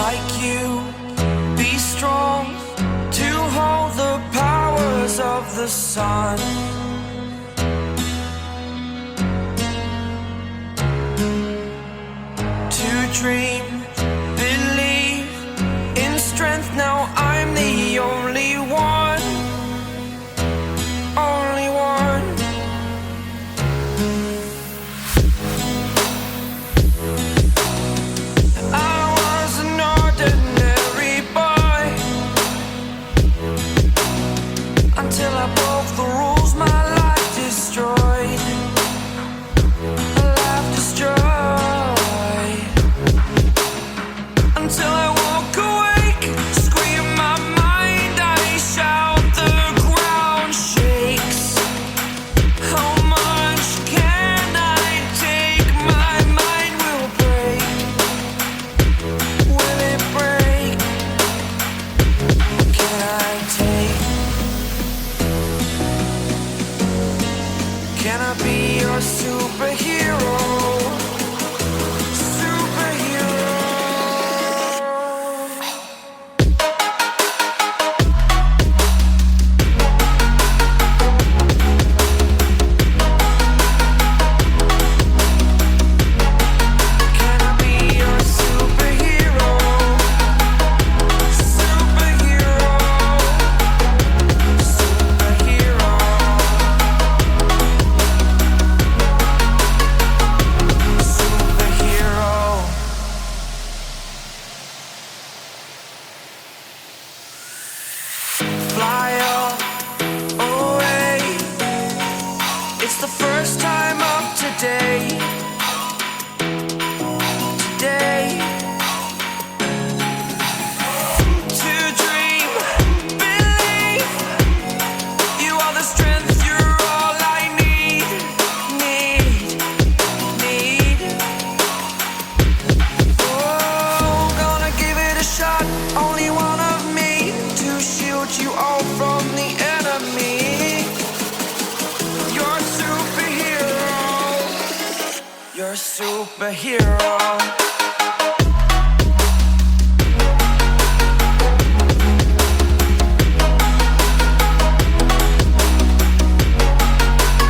like you, be strong to hold the powers of the sun. To dream, believe in strength. Now I'm the only one, only one. I was an ordinary boy until I broke the rules. My life destroyed, a life destroyed. Until I woke awake, scream my mind, I shout, the ground shakes. How much can I take? My mind will break. Will it break? Can I take? Can I be your superhero? Fly away. It's the first time of today. Today. To dream, believe. You are the strength, you're all I need. Oh, gonna give it a shot. Only one of me to shield you all from the enemy. You're a superhero. You're a superhero.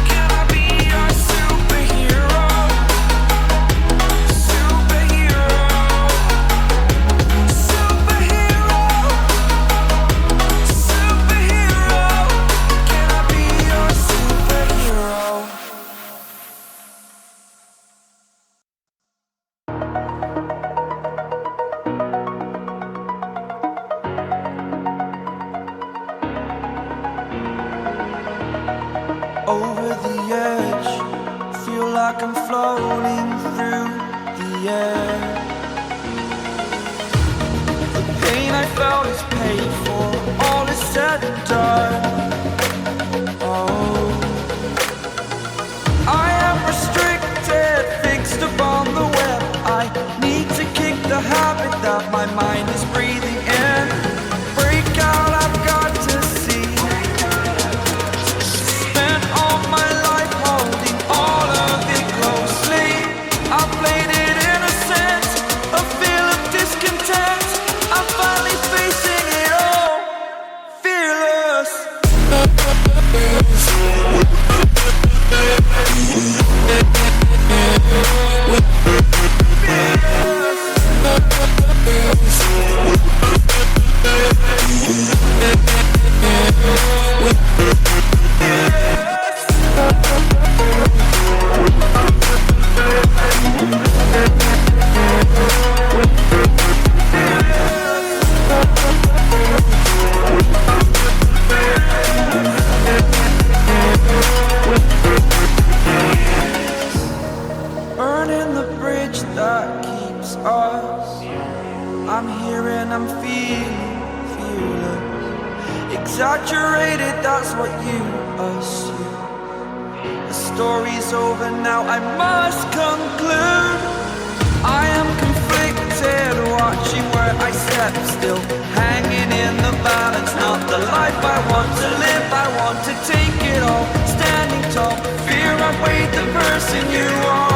Can I be your superhero? Superhero. Superhero. Superhero. Can I be your superhero? Over the edge, feel like I'm floating through the air. The pain I felt is paid for, all is said and done. Oh, I am restricted, fixed upon the web. I need to kick the habit that my mind is breathing in. Break out, I've got to see. Spent all my life holding all of it closely. I played it innocent, a feel of discontent. I'm finally facing it all, fearless. Burning the bridge that keeps us. I'm here and I'm feeling fearless. Exaggerated, that's what you assume. The story's over now, I must conclude. I am conflicted, watching where I step still, hanging in the balance. Not the life I want to live, I want to take it all. Standing tall, fear I weighed the person you are.